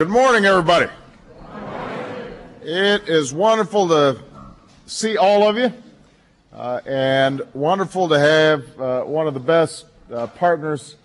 Good morning, everybody. It is wonderful to see all of you, and wonderful to have one of the best partners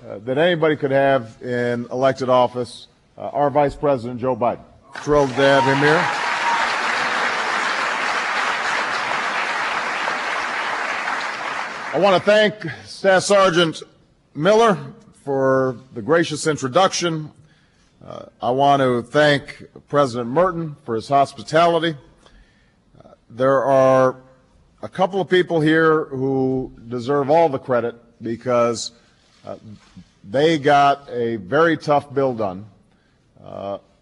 that anybody could have in elected office, our Vice President, Joe Biden. Thrilled to have him here. I want to thank Staff Sergeant Miller for the gracious introduction. I want to thank President Merten for his hospitality. There are a couple of people here who deserve all the credit because they got a very tough bill done,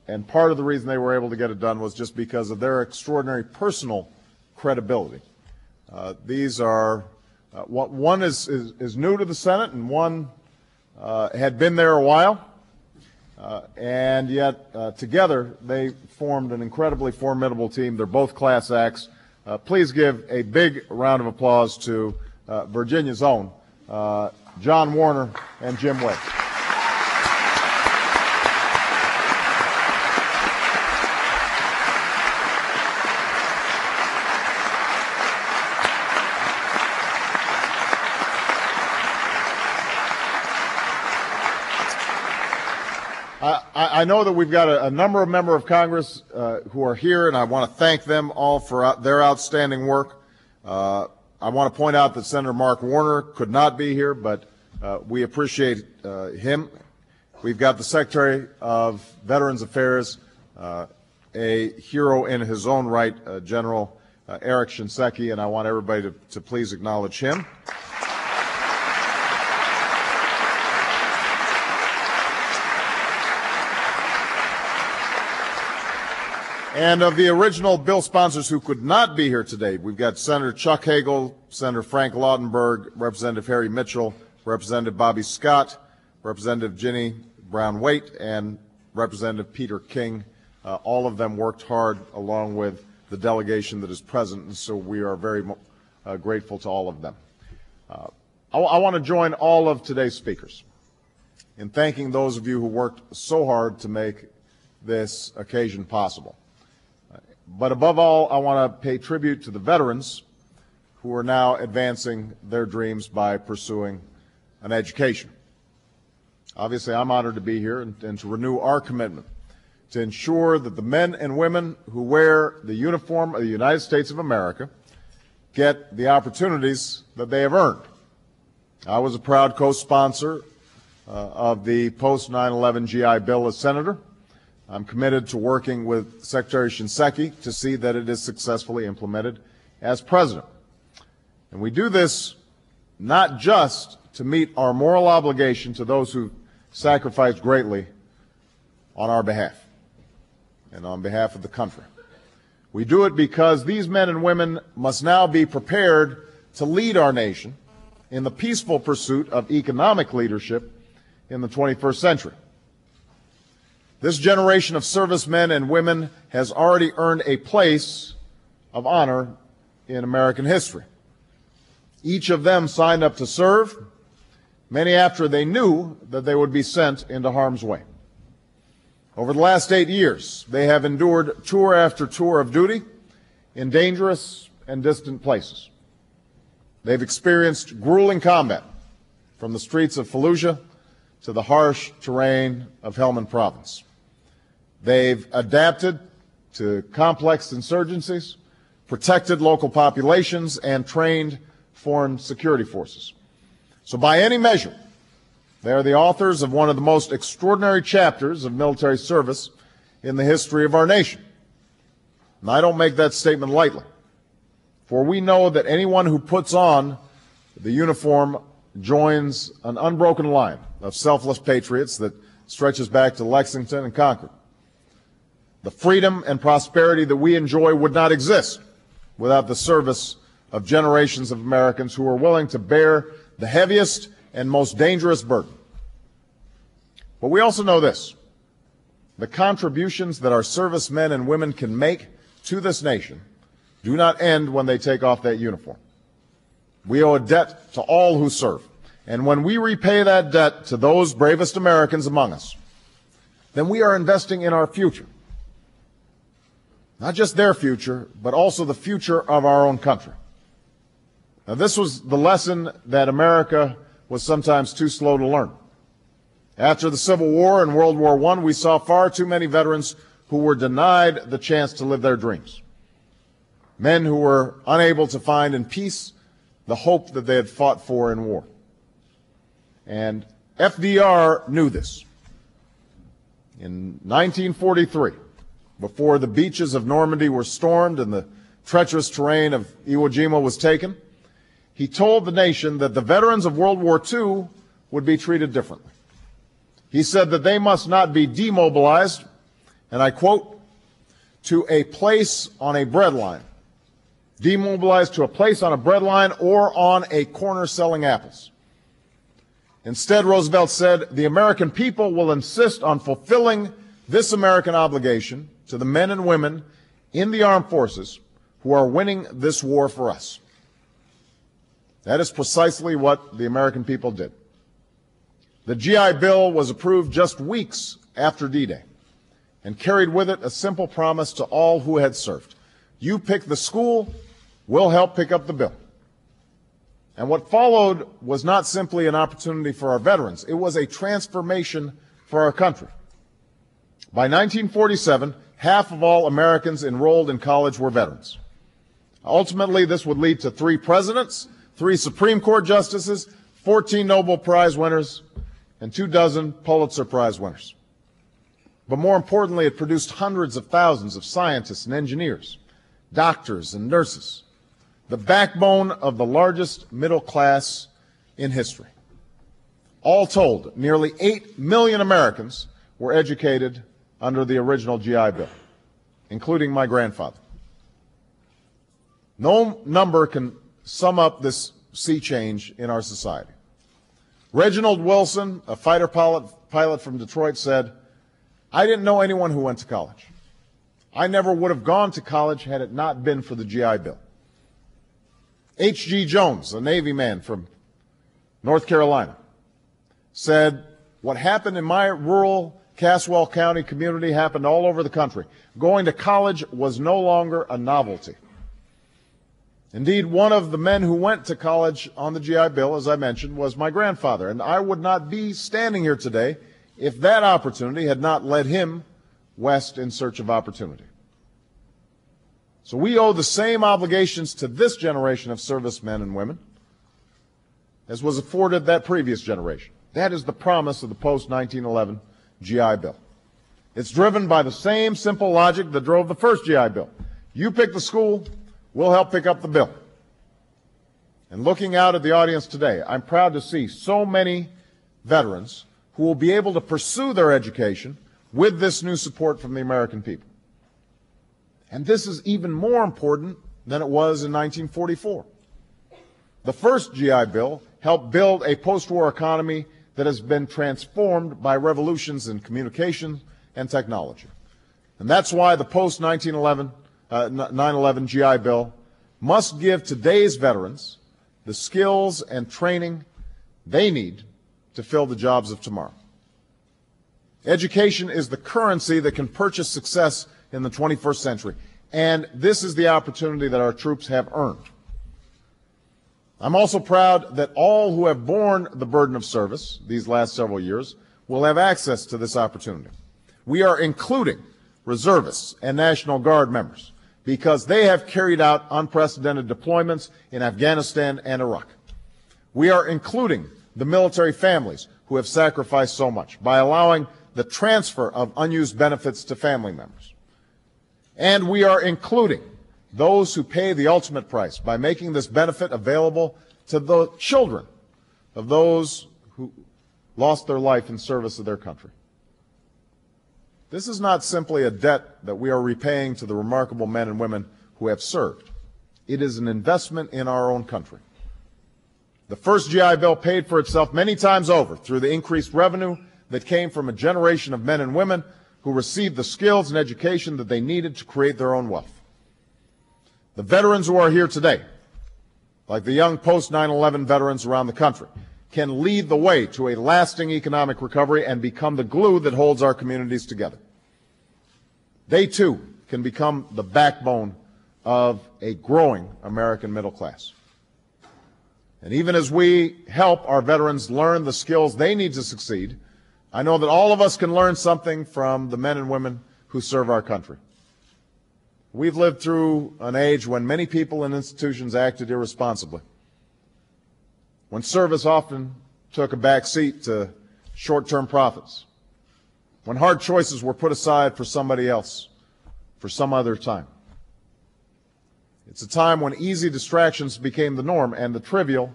and part of the reason they were able to get it done was just because of their extraordinary personal credibility. These are one is new to the Senate, and one had been there a while. And yet, together, they formed an incredibly formidable team. They're both class acts. Please give a big round of applause to Virginia's own John Warner and Jim Webb. I know that we've got a number of members of Congress who are here, and I want to thank them all for their outstanding work. I want to point out that Senator Mark Warner could not be here, but we appreciate him. We've got the Secretary of Veterans Affairs, a hero in his own right, General Eric Shinseki, and I want everybody to please acknowledge him. And of the original bill sponsors who could not be here today, we've got Senator Chuck Hagel, Senator Frank Lautenberg, Representative Harry Mitchell, Representative Bobby Scott, Representative Ginny Brown-Waite, and Representative Peter King. All of them worked hard along with the delegation that is present, and so we are very grateful to all of them. I want to join all of today's speakers in thanking those of you who worked so hard to make this occasion possible. But above all, I want to pay tribute to the veterans who are now advancing their dreams by pursuing an education. Obviously, I'm honored to be here and to renew our commitment to ensure that the men and women who wear the uniform of the United States of America get the opportunities that they have earned. I was a proud co-sponsor of the post-9/11 GI Bill as senator. I'm committed to working with Secretary Shinseki to see that it is successfully implemented as president. And we do this not just to meet our moral obligation to those who sacrificed greatly on our behalf and on behalf of the country. We do it because these men and women must now be prepared to lead our nation in the peaceful pursuit of economic leadership in the 21st century. This generation of servicemen and women has already earned a place of honor in American history. Each of them signed up to serve, many after they knew that they would be sent into harm's way. Over the last 8 years, they have endured tour after tour of duty in dangerous and distant places. They've experienced grueling combat from the streets of Fallujah to the harsh terrain of Helmand Province. They've adapted to complex insurgencies, protected local populations, and trained foreign security forces. So by any measure, they are the authors of one of the most extraordinary chapters of military service in the history of our nation. And I don't make that statement lightly, for we know that anyone who puts on the uniform joins an unbroken line of selfless patriots that stretches back to Lexington and Concord. The freedom and prosperity that we enjoy would not exist without the service of generations of Americans who are willing to bear the heaviest and most dangerous burden. But we also know this: the contributions that our servicemen and women can make to this nation do not end when they take off that uniform. We owe a debt to all who serve, and when we repay that debt to those bravest Americans among us, then we are investing in our future. Not just their future, but also the future of our own country. Now, this was the lesson that America was sometimes too slow to learn. After the Civil War and World War I, we saw far too many veterans who were denied the chance to live their dreams. Men who were unable to find in peace the hope that they had fought for in war. And FDR knew this. In 1943, before the beaches of Normandy were stormed and the treacherous terrain of Iwo Jima was taken, he told the nation that the veterans of World War II would be treated differently. He said that they must not be demobilized, and I quote, to a place on a breadline. Demobilized to a place on a breadline or on a corner selling apples. Instead, Roosevelt said, the American people will insist on fulfilling this American obligation to the men and women in the armed forces who are winning this war for us. That is precisely what the American people did. The GI Bill was approved just weeks after D-Day and carried with it a simple promise to all who had served. You pick the school, we'll help pick up the bill. And what followed was not simply an opportunity for our veterans, it was a transformation for our country. By 1947, half of all Americans enrolled in college were veterans. Ultimately, this would lead to 3 presidents, 3 Supreme Court justices, 14 Nobel Prize winners, and 24 Pulitzer Prize winners. But more importantly, it produced hundreds of thousands of scientists and engineers, doctors and nurses, the backbone of the largest middle class in history. All told, nearly 8 million Americans were educated under the original GI Bill, including my grandfather. No number can sum up this sea change in our society. Reginald Wilson, a fighter pilot from Detroit, said, I didn't know anyone who went to college. I never would have gone to college had it not been for the GI Bill. H.G. Jones, a Navy man from North Carolina, said, what happened in my rural Caswell County community happened all over the country. Going to college was no longer a novelty. Indeed, one of the men who went to college on the GI Bill, as I mentioned, was my grandfather, and I would not be standing here today if that opportunity had not led him west in search of opportunity. So we owe the same obligations to this generation of servicemen and women as was afforded that previous generation. That is the promise of the post-1911 GI Bill. It's driven by the same simple logic that drove the first GI Bill. You pick the school, we'll help pick up the bill. And looking out at the audience today, I'm proud to see so many veterans who will be able to pursue their education with this new support from the American people. And this is even more important than it was in 1944. The first GI Bill helped build a post-war economy that has been transformed by revolutions in communication and technology. And that's why the post-9/11 GI Bill must give today's veterans the skills and training they need to fill the jobs of tomorrow. Education is the currency that can purchase success in the 21st century, and this is the opportunity that our troops have earned. I'm also proud that all who have borne the burden of service these last several years will have access to this opportunity. We are including reservists and National Guard members because they have carried out unprecedented deployments in Afghanistan and Iraq. We are including the military families who have sacrificed so much by allowing the transfer of unused benefits to family members. And we are including those who pay the ultimate price by making this benefit available to the children of those who lost their life in service of their country. This is not simply a debt that we are repaying to the remarkable men and women who have served. It is an investment in our own country. The first GI Bill paid for itself many times over through the increased revenue that came from a generation of men and women who received the skills and education that they needed to create their own wealth. The veterans who are here today, like the young post-9/11 veterans around the country, can lead the way to a lasting economic recovery and become the glue that holds our communities together. They, too, can become the backbone of a growing American middle class. And even as we help our veterans learn the skills they need to succeed, I know that all of us can learn something from the men and women who serve our country. We've lived through an age when many people and institutions acted irresponsibly, when service often took a back seat to short-term profits, when hard choices were put aside for somebody else, for some other time. It's a time when easy distractions became the norm and the trivial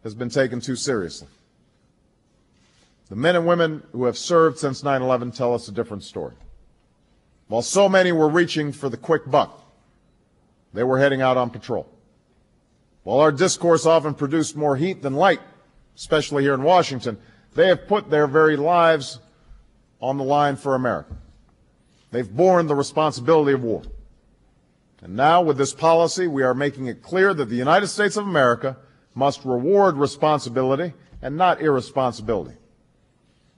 has been taken too seriously. The men and women who have served since 9/11 tell us a different story. While so many were reaching for the quick buck, they were heading out on patrol. While our discourse often produced more heat than light, especially here in Washington, they have put their very lives on the line for America. They've borne the responsibility of war. And now, with this policy, we are making it clear that the United States of America must reward responsibility and not irresponsibility.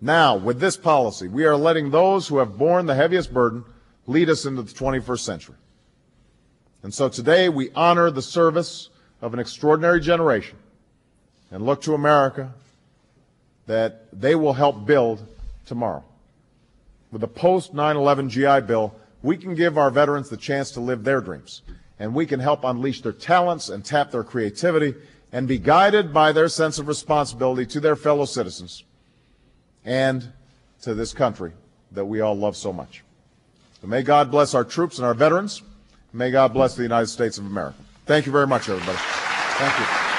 Now, with this policy, we are letting those who have borne the heaviest burden lead us into the 21st century. And so today, we honor the service of an extraordinary generation and look to America that they will help build tomorrow. With a post-9/11 GI Bill, we can give our veterans the chance to live their dreams, and we can help unleash their talents and tap their creativity and be guided by their sense of responsibility to their fellow citizens and to this country that we all love so much. So may God bless our troops and our veterans. May God bless the United States of America. Thank you very much, everybody. Thank you.